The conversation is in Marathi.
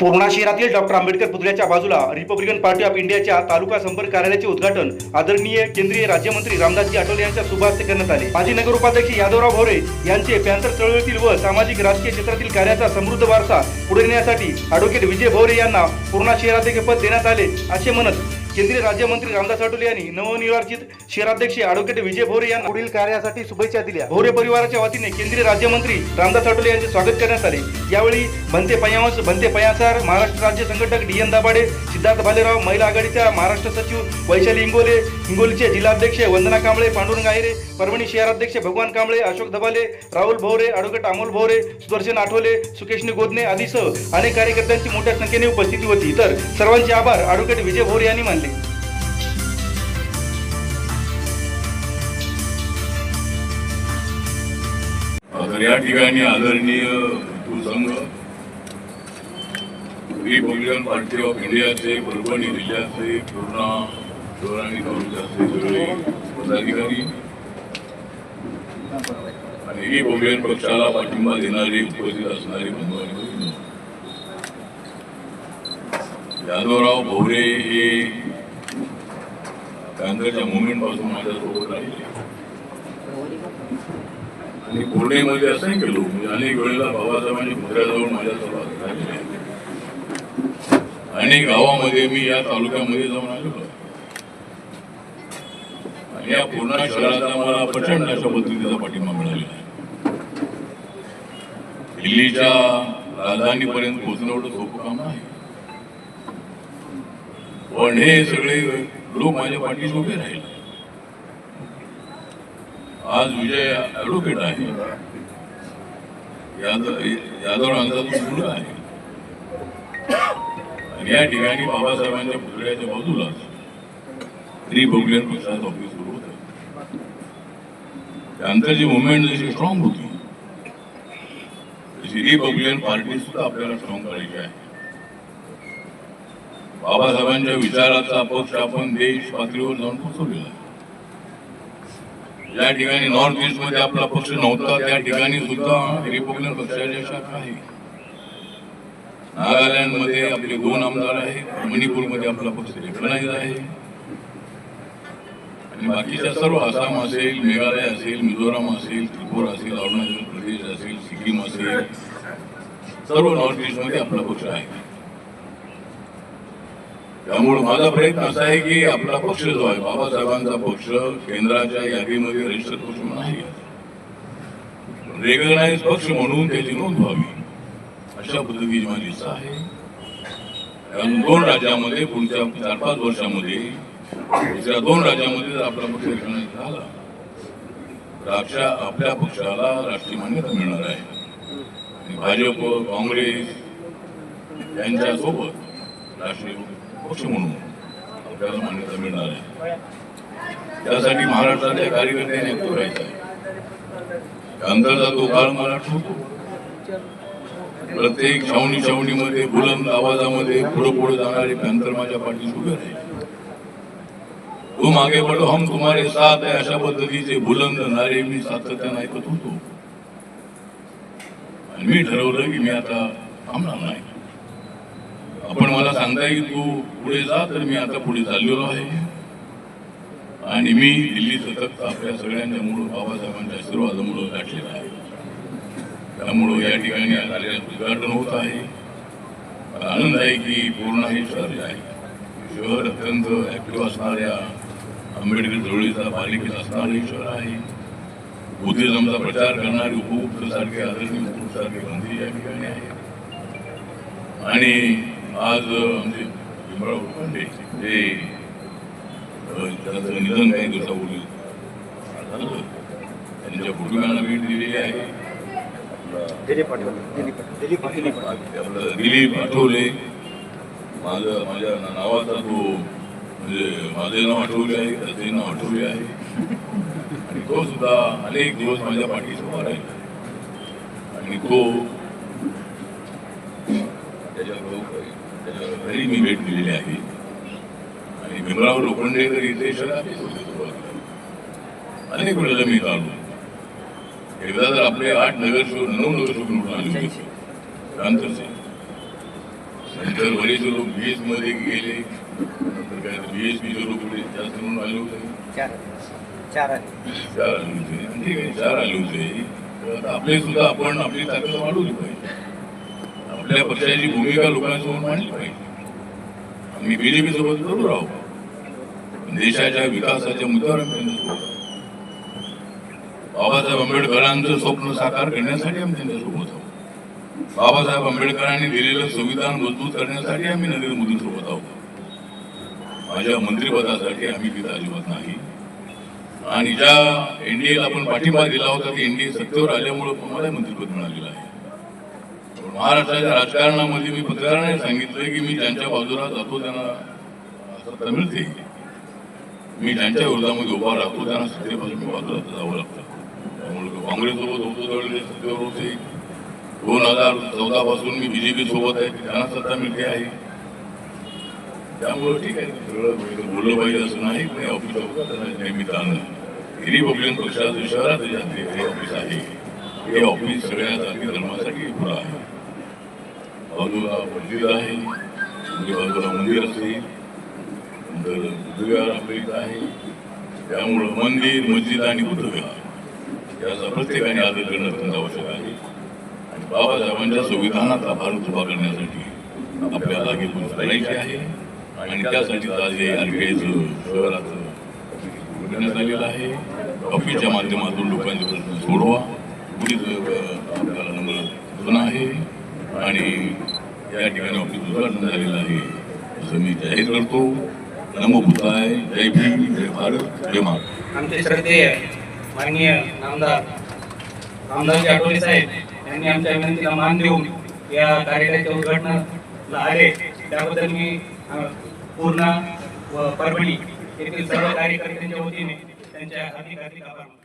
पूर्णा शहरातील डॉक्टर आंबेडकर पुतळ्याच्या बाजूला रिपब्लिकन पार्टी ऑफ इंडियाच्या तालुका संपर्क कार्यालयाचे उद्घाटन आदरणीय केंद्रीय राज्यमंत्री रामदासजी आठवले यांच्या शुभ हस्ते करण्यात आले। माजी नगर उपाध्यक्ष यादवराव भोवरे यांचे पॅंथर चळवळीतील व सामाजिक राजकीय क्षेत्रातील कार्याचा समृद्ध वारसा पुढे नेण्यासाठी ॲडव्होकेट विजय भोवरे यांना पूर्णा शहराध्यक्ष पद देण्यात आले असे म्हणत केंद्रीय राज्यमंत्री रामदास आठवले यांनी नवनिर्वाचित शहराध्यक्ष ॲडव्होकेट विजय भोवरे यांना पुढील कार्यासाठी शुभेच्छा दिल्या। भोवरे परिवाराच्या वतीने केंद्रीय राज्यमंत्री रामदास आठवले यांचे स्वागत करण्यात आले। यावेळी भंते पयावंश भंते पयासार महाराष्ट्र राज्य संघटक डी.एन. दाभाडे, सिद्धार्थ भालेराव, महिला आघाडीच्या महाराष्ट्र सचिव वैशाली इंगोले, हिंगोलीचे जिल्हाध्यक्ष वंदना कांबळे, पांडुरंग आहिरे, परभणी शहराध्यक्ष भगवान कांबळे, अशोक दबाले, राहुल भोवरे, ॲडव्होकेट अमोल भोवरे, सुदर्शन आठवले, सुकेशनी गोदने आदीसह अनेक कार्यकर्त्यांची मोठ्या संख्येने उपस्थिती होती। तर सर्वांचे आभार ॲडव्होकेट विजय भोवरे यांनी मानले। या ठिकाणी आदरणीय संघ रिपब्लिकन पार्टी ऑफ इंडियाचे परभणी जिल्ह्याचे पूर्णा शहर आणि तालुक्याचे सगळे पदाधिकारी आणि रिपब्लिकन पक्षाला पाठिंबा देणारे उपस्थित असणारे बंधू आणि भगिनी, यादवराव भोवरे हे काँग्रेसच्या मुवमेंट पासून माझ्यासोबत राहिले आणि पुणेमध्ये असंख्य लोक म्हणजे अनेक वेळेला बाबासाहेबांच्या पुतळ्याजवळ माझ्यासोबत राहिले। अनेक गावामध्ये मी या तालुक्यामध्ये जाऊन आलेलो आणि या पूर्णा शहराचा मला प्रचंड अशा पद्धतीचा पाठिंबा मिळालेला आहे। दिल्लीच्या राजधानीपर्यंत पोहोचणं एवढं सोपं काम आहे, पण हे सगळे लोक माझ्या पाठीशी उभे राहिले। आज विजय ॲडव्होकेट आहे, यादवरावांचा तो मुलगा आहे आणि या ठिकाणी बाबासाहेबांच्या पुतळ्याच्या बाजूला रिपब्लिकन पक्षाचं ऑफिस सुरू होतं। त्यानंतर जी मुवमेंट जशी स्ट्रॉंग होती तशी रिपब्लिकन पार्टी सुद्धा आपल्याला स्ट्रॉंग करायची आहे। बाबासाहेबांच्या विचाराचा पक्ष आपण देश पातळीवर जाऊन पोहोचवलेला आहे। ज्या ठिकाणी नॉर्थ ईस्ट मध्ये आपला पक्ष नव्हता त्या ठिकाणी सुद्धा रिपब्लिकन पक्षाच्या शाखा आहे। नागालँड मध्ये आपले 2 आमदार आहेत, मणिपूरमध्ये आपला पक्ष रेकग्नाइज आहे आणि बाकीच्या सर्व आसाम असेल, मेघालय असेल, मिझोराम असेल, त्रिपुरा असेल, अरुणाचल प्रदेश असेल, सिक्कीम असेल, सर्व नॉर्थ ईस्ट मध्ये आपला पक्ष आहे। त्यामुळे माझा प्रयत्न असा आहे की आपला पक्ष जो आहे बाबासाहेबांचा पक्ष केंद्राच्या यादीमध्ये रजिस्टर पक्ष नाही, रेकग्नाइज पक्ष म्हणून त्याची नोंद व्हावी अशा पद्धतीची माझी इच्छा आहे। 2 राज्यामध्ये पुढच्या 4-5 वर्षामध्ये दुसऱ्या 2 राज्यामध्ये जर आपला पक्ष रेकग्नाइज झाला तर आपल्या पक्षाला राष्ट्रीय मान्यता मिळणार आहे आणि भाजप काँग्रेस यांच्यासोबत राष्ट्रीय पक्ष म्हणून आपल्याला मान्यता मिळणार आहे। त्यासाठी महाराष्ट्राच्या कार्यकर्त्यांनी ऍक्टिव्ह राहायचं आहे। अंतरचा तो काळ मला आठवतो, प्रत्येक छावणीमध्ये बुलंद आवाजामध्ये पुढे जाणारे पॅंथर माझ्या पाठीशी उभे राहिले। तुम आगे बढ़ो हम तुम्हारे साथ आहे अशा पद्धतीचे बुलंद नारे मी सातत्याने ऐकत होतो आणि मी ठरवलं की मी आता थांबणार नाही। आपण मला सांगताय की तू पुढे जा, तर मी आता पुढे चाललेलो आहे आणि मी दिल्ली सतत आपल्या सगळ्यांच्या मुळे बाबासाहेबांच्या आशीर्वादामुळे गाठलेला आहे। त्यामुळं या ठिकाणी कार्यालयाचं उद्घाटन होत आहे। आनंद आहे की पूर्णा हे शहर आहे, शहर अत्यंत ऍक्टिव्ह असणाऱ्या आंबेडकर चळवळीचा पालिकेत असणारे शहर आहे। बुद्धिझमचा प्रचार करणारे उपमुख्य सारखे आदरणीय उपमुख्य सारखे मंत्री या ठिकाणी आहेत आणि आज आमचे भीमराव लोखंडे हे त्यांचं निधन काही दिवसापूर्वी झालं, त्यांच्या कुटुंबांना भेट दिलेली आहे। दिलीप आठवले माझ्या नावाचा तो म्हणजे माझे नाव आठवले आहे, त्याचे नाव आठवले आहे आणि तो सुद्धा अनेक दिवस माझ्या पाठीशी उभा राहिला आणि तो त्याच्या घरी मी भेट दिलेली आहे आणि भीमराव लोखंडे तर इथे अनेक वेळेला मी आलो। एकदा तर आपले 9 नगरसेवक निवडून आले होते त्यानंतर नंतर बरेचसे लोक बीएस मध्ये गेले, नंतर काय BSP लोक जास्त म्हणून आले होते, चार आले होते. ठीक आहे, 4 आले होते. तर आता आपले सुद्धा आपण आपली ताकद वाढवली पाहिजे, आपल्या पक्षाची भूमिका लोकांसमोर मांडली पाहिजे. आम्ही BJP सोबत जरूर आहोत, देशाच्या विकासाच्या मुद्द्यावर आम्ही त्यांच्यासोबत आहोत. बाबासाहेब आंबेडकरांचं स्वप्न साकार करण्यासाठी आम्ही त्यांच्यासोबत आहोत. बाबासाहेब आंबेडकरांनी दिलेलं संविधान मजबूत करण्यासाठी आम्ही नरेंद्र मोदींसोबत आहोत. माझ्या मंत्रिपदासाठी आम्ही तिथं अजिबात नाही. आणि ज्या एनडीएला आपण पाठिंबा दिला होता ते एनडीए सत्तेवर आल्यामुळे मला मंत्रिपद मिळालेलं आहे. महाराष्ट्राच्या राजकारणामध्ये मी पत्रकारांनी सांगितलंय की मी ज्यांच्या बाजूला जातो त्यांना सत्ता मिळते, मी ज्यांच्या विरोधामध्ये उभा राहतो त्यांना सत्तेपासून मी बाजूला जावं लागतं. त्यामुळे काँग्रेससोबत होतो त्यावेळी सत्तेवर होते, 2014 पासून मी BJP सोबत आहे, त्यांना सत्ता मिळते आहे. त्यामुळं ठीक आहे, सगळं बोललं पाहिजे असं नाही. पण ऑफिस निमित्तानं रिपब्लिकन पक्षाचं शहरात जे ऑफिस आहे हे ऑफिस सगळ्या जाती धर्मासाठी खुलं आहे. बाजूला मस्जिद आहे, बाजूला मंदिर असेल, नंतर बुद्धविहार आपल्या इथं आहे. त्यामुळं मंदिर, मस्जिद आणि बुद्धविहार याचा प्रत्येकाने आदर करणं अत्यंत आवश्यक आहे. आणि बाबासाहेबांच्या संविधानाचा भारत उभा करण्यासाठी आपल्याला हे करायचे आहे. आणि त्यासाठी आज हे RBIचं शहराचं करण्यात आलेलं आहे. ऑफिसच्या माध्यमातून लोकांचे प्रश्न सोडवा, पुढील आपल्याला नंबर सूचना आहे. आणि या ठिकाणी ऑफिस उद्घाटन झालेलं आहे असं मी जाहीर करतो. नमो बुद्धाय, जय भीम, जय भारत, जय महाराष्ट्र. आमचे श्रद्धेय माननीय नामदार रामदासजी आठवले साहेब यांनी आमच्या विनंतीला मान देऊन या कार्यक्रमाच्या उद्घाटनाला आले, त्याबद्दल मी पूर्णा व परभणी येथील सर्व कार्यकर्त्यांच्या वतीने त्यांच्या हार्दिक आभार मानतो.